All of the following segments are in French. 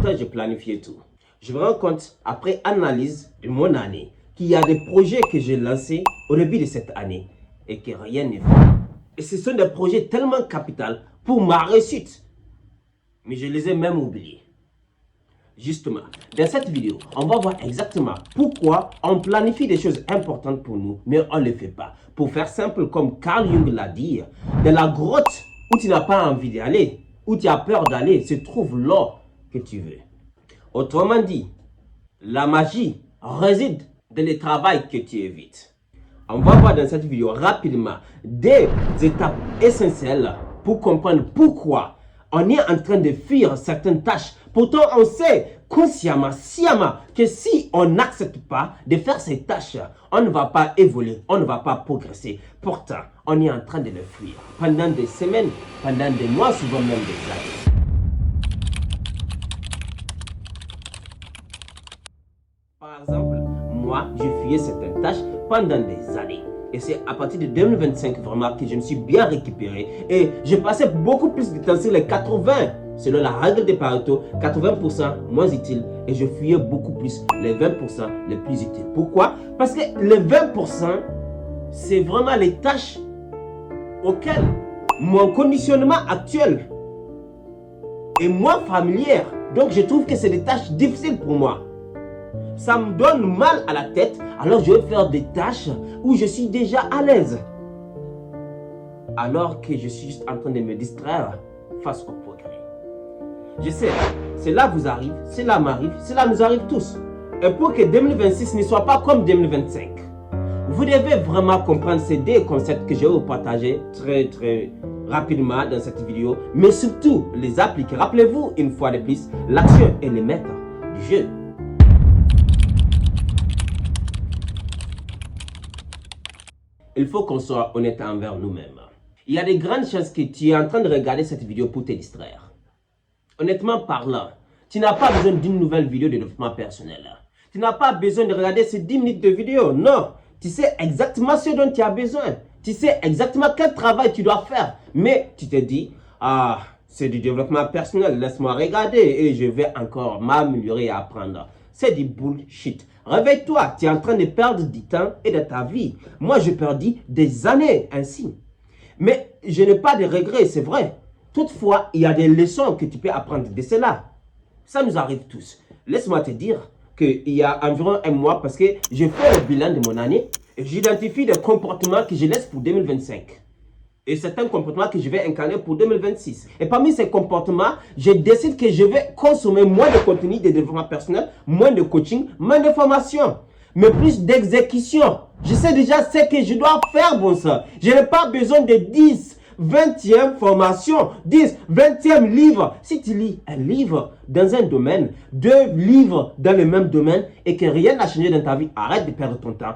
temps, j'ai planifié tout. Je me rends compte, après analyse de mon année, qu'il y a des projets que j'ai lancés au début de cette année et que rien n'est fait. Et ce sont des projets tellement capitaux pour ma réussite. Mais je les ai même oubliés. Justement, dans cette vidéo, on va voir exactement pourquoi on planifie des choses importantes pour nous, mais on ne les fait pas. Pour faire simple, comme Carl Jung l'a dit, dans la grotte où tu n'as pas envie d'aller, où tu as peur d'aller, se trouve l'or que tu veux. Autrement dit, la magie réside dans le travail que tu évites. On va voir dans cette vidéo rapidement des étapes essentielles pour comprendre pourquoi on est en train de fuir certaines tâches. Pourtant, on sait consciemment, sciemment, que si on n'accepte pas de faire ces tâches, on ne va pas évoluer, on ne va pas progresser. Pourtant, on est en train de le fuir pendant des semaines, pendant des mois, souvent même des années. Par exemple, moi, je fuyais certaines tâches pendant des années. Et c'est à partir de 2025 vraiment que je me suis bien récupéré. Et je passais beaucoup plus de temps sur les 80, selon la règle de Pareto, 80% moins utiles. Et je fuyais beaucoup plus les 20% les plus utiles. Pourquoi? Parce que les 20%, c'est vraiment les tâches auxquelles mon conditionnement actuel est moins familier. Donc je trouve que c'est des tâches difficiles pour moi. Ça me donne mal à la tête, alors je vais faire des tâches où je suis déjà à l'aise. Alors que je suis juste en train de me distraire face au progrès. Je sais, cela vous arrive, cela m'arrive, cela nous arrive tous. Et pour que 2026 ne soit pas comme 2025, vous devez vraiment comprendre ces deux concepts que je vais vous partager très rapidement dans cette vidéo, mais surtout les appliquer. Rappelez-vous une fois de plus, l'action est le maître du jeu. Il faut qu'on soit honnête envers nous-mêmes. Il y a de grandes chances que tu es en train de regarder cette vidéo pour te distraire. Honnêtement parlant, tu n'as pas besoin d'une nouvelle vidéo de développement personnel. Tu n'as pas besoin de regarder ces 10 minutes de vidéo. Non, tu sais exactement ce dont tu as besoin. Tu sais exactement quel travail tu dois faire. Mais tu te dis, ah, c'est du développement personnel, laisse-moi regarder et je vais encore m'améliorer et apprendre. C'est du bullshit. Réveille-toi, tu es en train de perdre du temps et de ta vie. Moi, j'ai perdu des années ainsi. Mais je n'ai pas de regrets, c'est vrai. Toutefois, il y a des leçons que tu peux apprendre de cela. Ça nous arrive tous. Laisse-moi te dire qu'il y a environ un mois, parce que je fais le bilan de mon année, et j'identifie des comportements que je laisse pour 2025. Et certains comportements que je vais incarner pour 2026. Et parmi ces comportements, je décide que je vais consommer moins de contenu de développement personnel, moins de coaching, moins de formation, mais plus d'exécution. Je sais déjà ce que je dois faire, bon sang. Je n'ai pas besoin de 10, 20e formation, 10, 20e livre. Si tu lis un livre dans un domaine, 2 livres dans le même domaine et que rien n'a changé dans ta vie, arrête de perdre ton temps.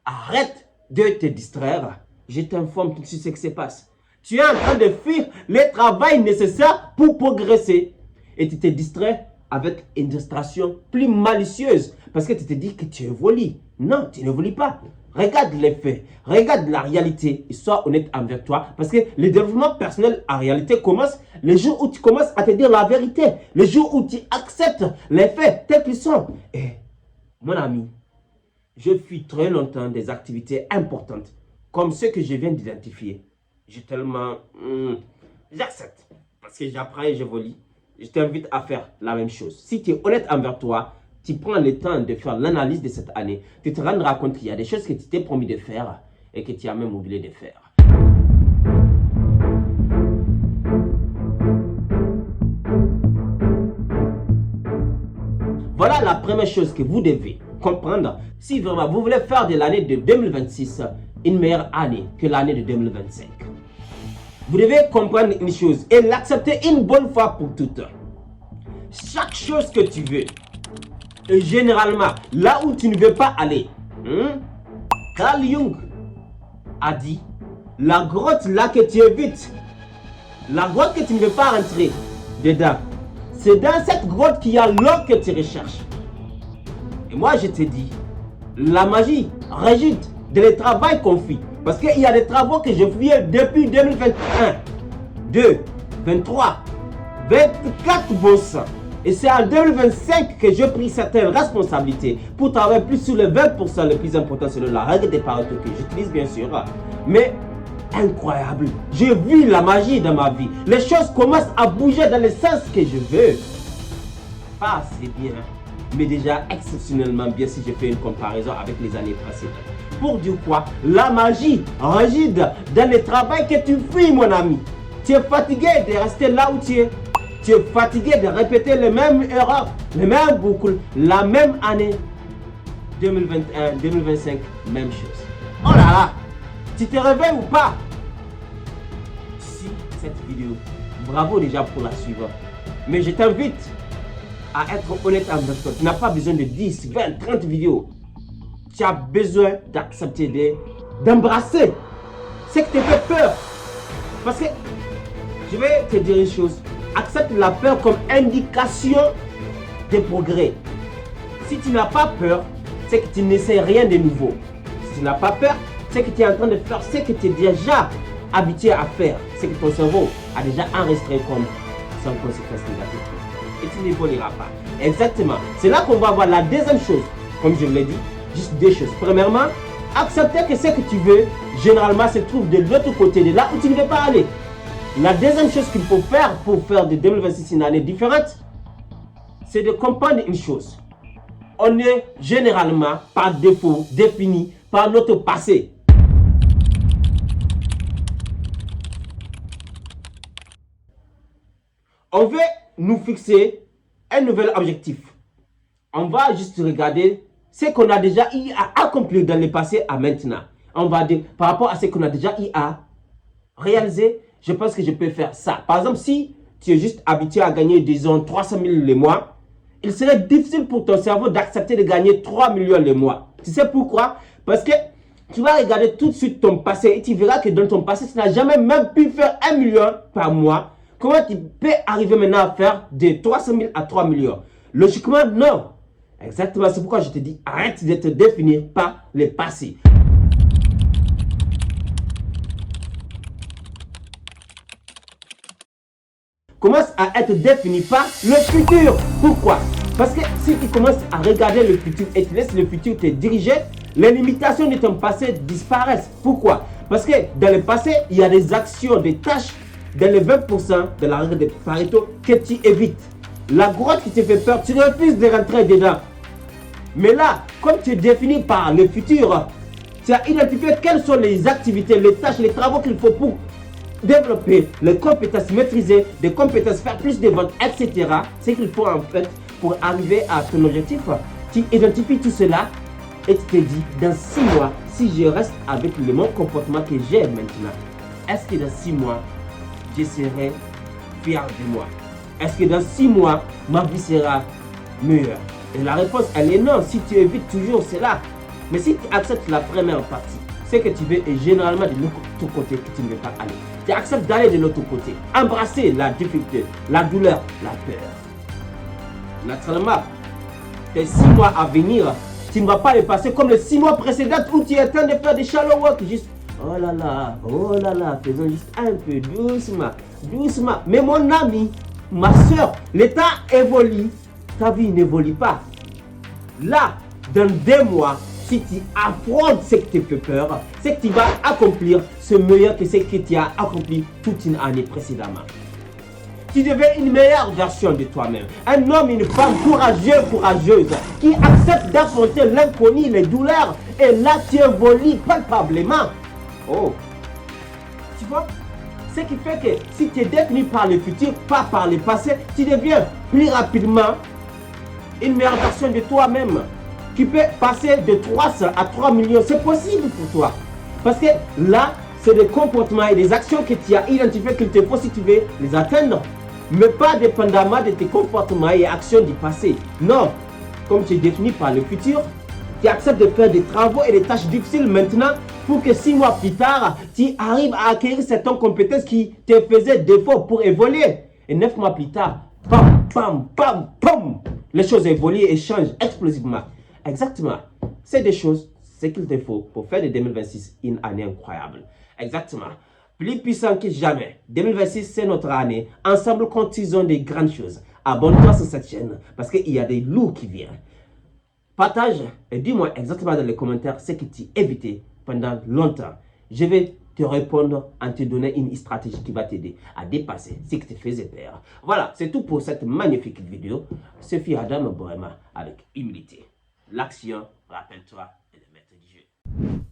Arrête de te distraire. Je t'informe tout de suite ce qui se passe. Tu es en train de fuir le travail nécessaire pour progresser. Et tu te distrais avec une distraction plus malicieuse. Parce que tu te dis que tu évolues. Non, tu n'évolues pas. Regarde les faits. Regarde la réalité. Et sois honnête envers toi. Parce que le développement personnel en réalité commence le jour où tu commences à te dire la vérité. Le jour où tu acceptes les faits tels qu'ils sont. Et mon ami, je fuis très longtemps des activités importantes. Comme ceux que je viens d'identifier. J'ai tellement... j'accepte. Parce que j'apprends et j'évolue. Je t'invite à faire la même chose. Si tu es honnête envers toi, tu prends le temps de faire l'analyse de cette année. Tu te rendras compte qu'il y a des choses que tu t'es promis de faire et que tu as même oublié de faire. Voilà la première chose que vous devez comprendre. Si vraiment vous voulez faire de l'année de 2026 une meilleure année que l'année de 2025. Vous devez comprendre une chose et l'accepter une bonne fois pour toutes. Chaque chose que tu veux, et généralement, là où tu ne veux pas aller, Carl Jung a dit, la grotte là que tu évites, la grotte que tu ne veux pas rentrer dedans, c'est dans cette grotte qu'il y a l'or que tu recherches. Et moi je te dis, la magie régit de le travail qu'on fait. Parce qu'il y a des travaux que je fais depuis 2021, 2, 23, 24 bon sang. Et c'est en 2025 que j'ai pris certaines responsabilités pour travailler plus sur les 20% les plus importants selon la règle des Pareto que j'utilise bien sûr. Mais incroyable, j'ai vu la magie dans ma vie. Les choses commencent à bouger dans le sens que je veux. Pas assez bien, mais déjà exceptionnellement bien si je fais une comparaison avec les années précédentes. Pour dire quoi? La magie réside dans le travail que tu fais, mon ami. Tu es fatigué de rester là où tu es. Tu es fatigué de répéter les mêmes erreurs, les mêmes boucles, la même année 2021, 2025, même chose. Oh là là, tu te réveilles ou pas? Si cette vidéo, bravo déjà pour la suivante. Mais je t'invite à être honnête avec toi. Tu n'as pas besoin de 10, 20, 30 vidéos. Tu as besoin d'accepter, d'embrasser ce qui te fait peur. Parce que, je vais te dire une chose. Accepte la peur comme indication de progrès. Si tu n'as pas peur, c'est que tu n'essaies rien de nouveau. Si tu n'as pas peur, c'est que tu es en train de faire ce que tu es déjà habitué à faire. C'est que ton cerveau a déjà enregistré comme sans conséquence négative. Et tu n'évolueras pas. Exactement. C'est là qu'on va voir la deuxième chose. Comme je l'ai dit, juste deux choses. Premièrement, accepter que ce que tu veux, généralement, se trouve de l'autre côté, de là où tu ne veux pas aller. La deuxième chose qu'il faut faire pour faire de 2026 une année différente, c'est de comprendre une chose. On est généralement, par défaut, défini par notre passé. On veut nous fixer un nouvel objectif. On va juste regarder ce qu'on a déjà eu à accomplir dans le passé à maintenant. On va dire, par rapport à ce qu'on a déjà eu à réaliser, je pense que je peux faire ça. Par exemple, si tu es juste habitué à gagner, disons, 300 000 le mois, il serait difficile pour ton cerveau d'accepter de gagner 3 millions le mois. Tu sais pourquoi? Parce que tu vas regarder tout de suite ton passé et tu verras que dans ton passé, tu n'as jamais même pu faire 1 million par mois. Comment tu peux arriver maintenant à faire de 300 000 à 3 millions? Logiquement, non. Exactement, c'est pourquoi je te dis, arrête de te définir par le passé. Commence à être défini par le futur. Pourquoi? Parce que si tu commences à regarder le futur et tu laisses le futur te diriger, les limitations de ton passé disparaissent. Pourquoi? Parce que dans le passé, il y a des actions, des tâches dans les 20% de la règle de Pareto que tu évites. La grotte qui te fait peur, tu refuses de rentrer dedans. Mais là, comme tu es défini par le futur, tu as identifié quelles sont les activités, les tâches, les travaux qu'il faut pour développer les compétences, maîtriser des compétences, faire plus de ventes, etc. C'est qu'il faut en fait pour arriver à ton objectif. Tu identifies tout cela et tu te dis, dans 6 mois, si je reste avec le même comportement que j'ai maintenant, est-ce que dans 6 mois, je serai fier de moi? Est-ce que dans 6 mois, ma vie sera meilleure? Et la réponse, elle est non, si tu évites toujours cela. Mais si tu acceptes la première partie, ce que tu veux est généralement de l'autre côté que tu ne veux pas aller. Tu acceptes d'aller de l'autre côté. Embrasser la difficulté, la douleur, la peur. Naturellement, tes 6 mois à venir, tu ne vas pas les passer comme les 6 mois précédents où tu es en train de faire des shallow walk. Juste, oh là là, faisons juste un peu doucement, doucement. Mais mon ami, ma soeur, le temps évolue, ta vie n'évolue pas. Là, dans 2 mois, si tu affrontes ce qui te fait peur, ce que tu vas accomplir, c'est meilleur que ce que tu as accompli toute une année précédemment. Tu deviens une meilleure version de toi-même. Un homme, une femme courageux, courageuse, qui accepte d'affronter l'inconnu, les douleurs, et là tu évolues palpablement. Oh, tu vois? Ce qui fait que si tu es défini par le futur, pas par le passé, tu deviens plus rapidement une meilleure version de toi-même. Tu peux passer de 300 à 3 millions. C'est possible pour toi. Parce que là, c'est des comportements et des actions que tu as identifiées qu'il te faut si tu veux les atteindre. Mais pas dépendamment de tes comportements et actions du passé. Non. Comme tu es défini par le futur, tu acceptes de faire des travaux et des tâches difficiles maintenant pour que 6 mois plus tard, tu arrives à acquérir certaines compétences qui te faisaient défaut pour évoluer. Et 9 mois plus tard, pam, pam, pam, pam, les choses évoluent et changent explosivement. Exactement. C'est des choses, ce qu'il te faut pour faire de 2026 une année incroyable. Exactement. Plus puissant que jamais. 2026, c'est notre année. Ensemble, construisons des grandes choses. Abonne-toi sur cette chaîne parce qu'il y a des lourds qui viennent. Partage et dis-moi exactement dans les commentaires ce que tu as évité pendant longtemps. Je vais te répondre en te donnant une stratégie qui va t'aider à dépasser ce qui te faisait peur. Voilà, c'est tout pour cette magnifique vidéo. Ce fut Adam Bohema avec humilité. L'action, rappelle-toi, est le maître du jeu.